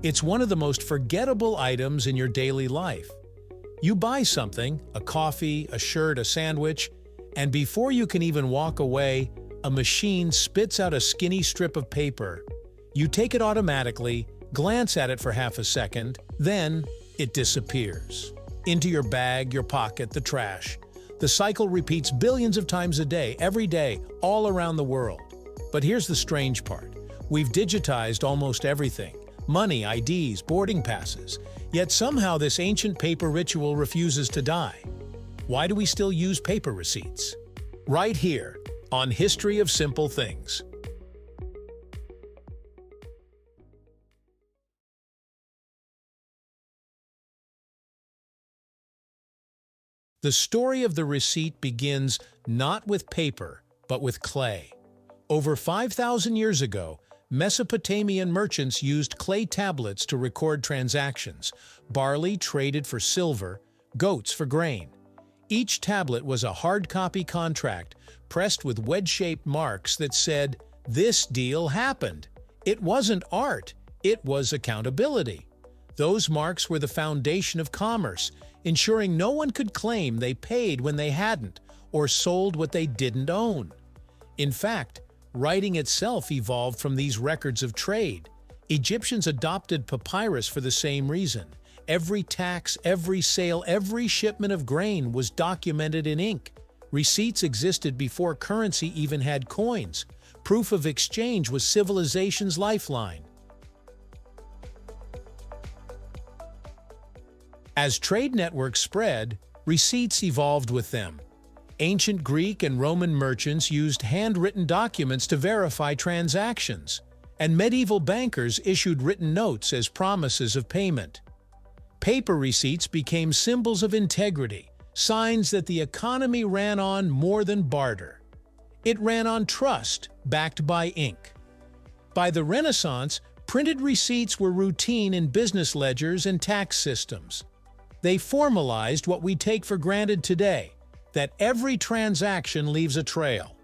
It's one of the most forgettable items in your daily life. You buy something, a coffee, a shirt, a sandwich, and before you can even walk away, a machine spits out a skinny strip of paper. You take it automatically, glance at it for half a second, then it disappears. Into your bag, your pocket, the trash. The cycle repeats billions of times a day, every day, all around the world. But here's the strange part. We've digitized almost everything. Money, IDs, boarding passes. Yet somehow this ancient paper ritual refuses to die. Why do we still use paper receipts? Right here, on History of Simple Things. The story of the receipt begins not with paper, but with clay. Over 5,000 years ago, Mesopotamian merchants used clay tablets to record transactions. Barley traded for silver, goats for grain. Each tablet was a hard copy contract pressed with wedge-shaped marks that said, "This deal happened." It wasn't art, it was accountability. Those marks were the foundation of commerce, ensuring no one could claim they paid when they hadn't or sold what they didn't own. In fact, writing itself evolved from these records of trade. Egyptians adopted papyrus for the same reason. Every tax, every sale, every shipment of grain was documented in ink. Receipts existed before currency even had coins. Proof of exchange was civilization's lifeline. As trade networks spread, receipts evolved with them. Ancient Greek and Roman merchants used handwritten documents to verify transactions, and medieval bankers issued written notes as promises of payment. Paper receipts became symbols of integrity, signs that the economy ran on more than barter. It ran on trust, backed by ink. By the Renaissance, printed receipts were routine in business ledgers and tax systems. They formalized what we take for granted today, that every transaction leaves a trail.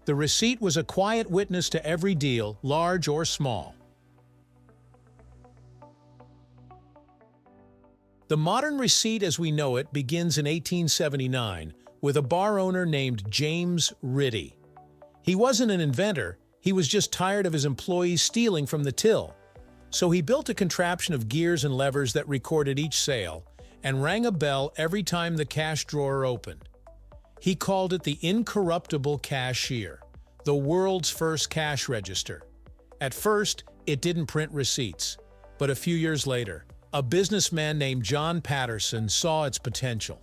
The receipt was a quiet witness to every deal, large or small. The modern receipt as we know it begins in 1879 with a bar owner named James Ritty. He wasn't an inventor, he was just tired of his employees stealing from the till. So he built a contraption of gears and levers that recorded each sale and rang a bell every time the cash drawer opened. He called it the incorruptible cashier, the world's first cash register. At first, it didn't print receipts, but a few years later, a businessman named John Patterson saw its potential.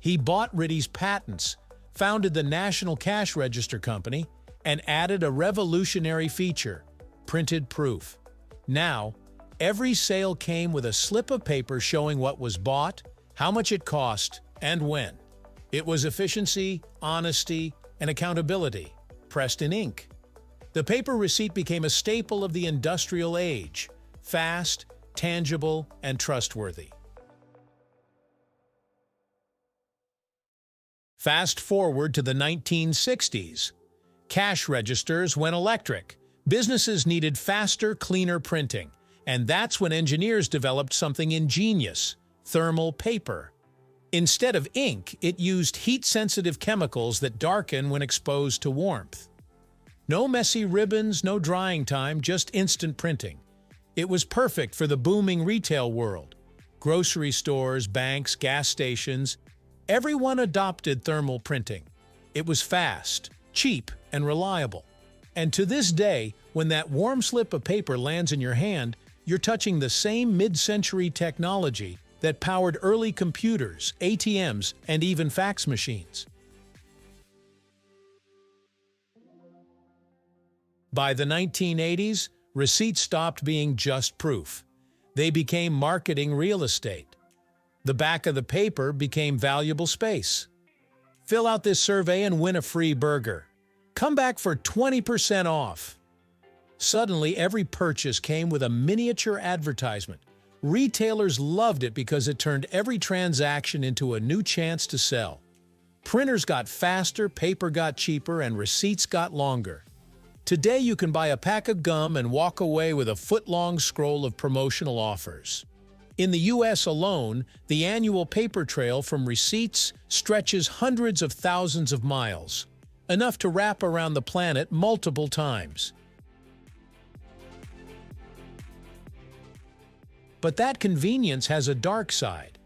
He bought Ritty's patents, founded the National Cash Register Company, and added a revolutionary feature, printed proof. Now, every sale came with a slip of paper showing what was bought, how much it cost, and when. It was efficiency, honesty, and accountability, pressed in ink. The paper receipt became a staple of the industrial age, fast, tangible, and trustworthy. Fast forward to the 1960s. Cash registers went electric. Businesses needed faster, cleaner printing. And that's when engineers developed something ingenious: thermal paper. Instead of ink, it used heat-sensitive chemicals that darken when exposed to warmth. No messy ribbons, no drying time, just instant printing. It was perfect for the booming retail world. Grocery stores, banks, gas stations, everyone adopted thermal printing. It was fast, cheap, and reliable. And to this day, when that warm slip of paper lands in your hand, you're touching the same mid-century technology that powered early computers, ATMs, and even fax machines. By the 1980s, receipts stopped being just proof. They became marketing real estate. The back of the paper became valuable space. Fill out this survey and win a free burger. Come back for 20% off. Suddenly, every purchase came with a miniature advertisement. Retailers loved it because it turned every transaction into a new chance to sell. Printers got faster, paper got cheaper, and receipts got longer. Today you can buy a pack of gum and walk away with a foot-long scroll of promotional offers. In the US alone, the annual paper trail from receipts stretches hundreds of thousands of miles, enough to wrap around the planet multiple times. But that convenience has a dark side.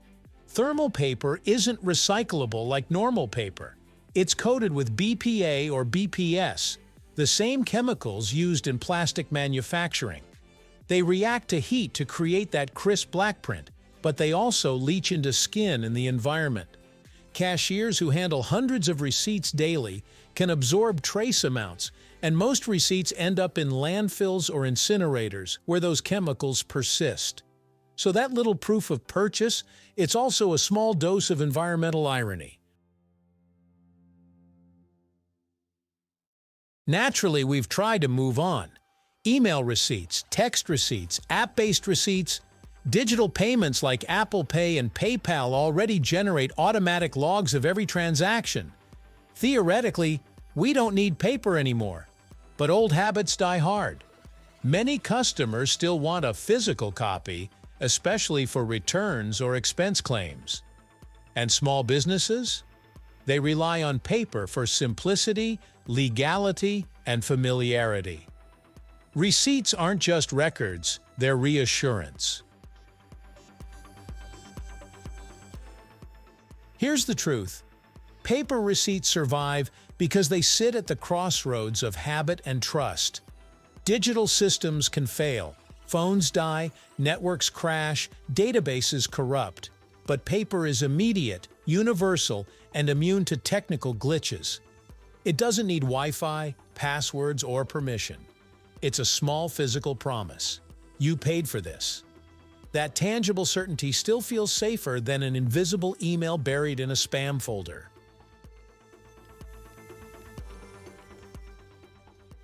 Thermal paper isn't recyclable like normal paper. It's coated with BPA or BPS, the same chemicals used in plastic manufacturing. They react to heat to create that crisp black print, but they also leach into skin and the environment. Cashiers who handle hundreds of receipts daily can absorb trace amounts, and most receipts end up in landfills or incinerators where those chemicals persist. So that little proof of purchase, it's also a small dose of environmental irony. Naturally, we've tried to move on. Email receipts, text receipts, app-based receipts, digital payments like Apple Pay and PayPal already generate automatic logs of every transaction. Theoretically, we don't need paper anymore, but old habits die hard. Many customers still want a physical copy, especially for returns or expense claims. And small businesses? They rely on paper for simplicity, legality, and familiarity. Receipts aren't just records, they're reassurance. Here's the truth. Paper receipts survive because they sit at the crossroads of habit and trust. Digital systems can fail, phones die, networks crash, databases corrupt. But paper is immediate, universal, and immune to technical glitches. It doesn't need Wi-Fi, passwords, or permission. It's a small physical promise. You paid for this. That tangible certainty still feels safer than an invisible email buried in a spam folder.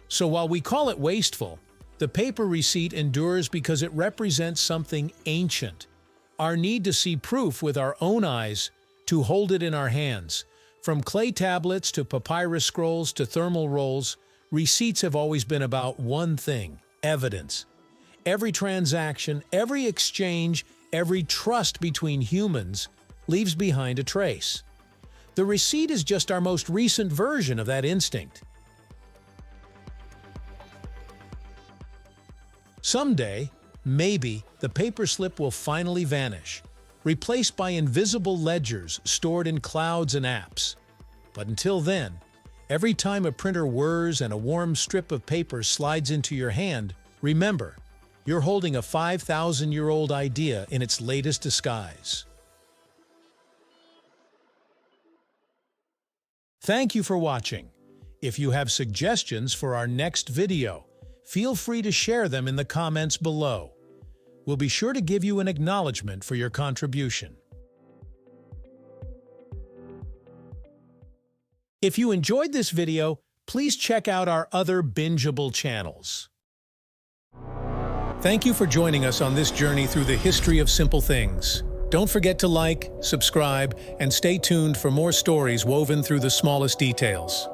So while we call it wasteful, the paper receipt endures because it represents something ancient. Our need to see proof with our own eyes, to hold it in our hands. From clay tablets to papyrus scrolls to thermal rolls, receipts have always been about one thing: evidence. Every transaction, every exchange, every trust between humans leaves behind a trace. The receipt is just our most recent version of that instinct. Someday, maybe, the paper slip will finally vanish, replaced by invisible ledgers stored in clouds and apps. But until then, every time a printer whirs and a warm strip of paper slides into your hand, remember, you're holding a 5,000-year-old idea in its latest disguise. Thank you for watching. If you have suggestions for our next video, feel free to share them in the comments below. We'll be sure to give you an acknowledgement for your contribution. If you enjoyed this video, please check out our other bingeable channels. Thank you for joining us on this journey through the history of simple things. Don't forget to like, subscribe, and stay tuned for more stories woven through the smallest details.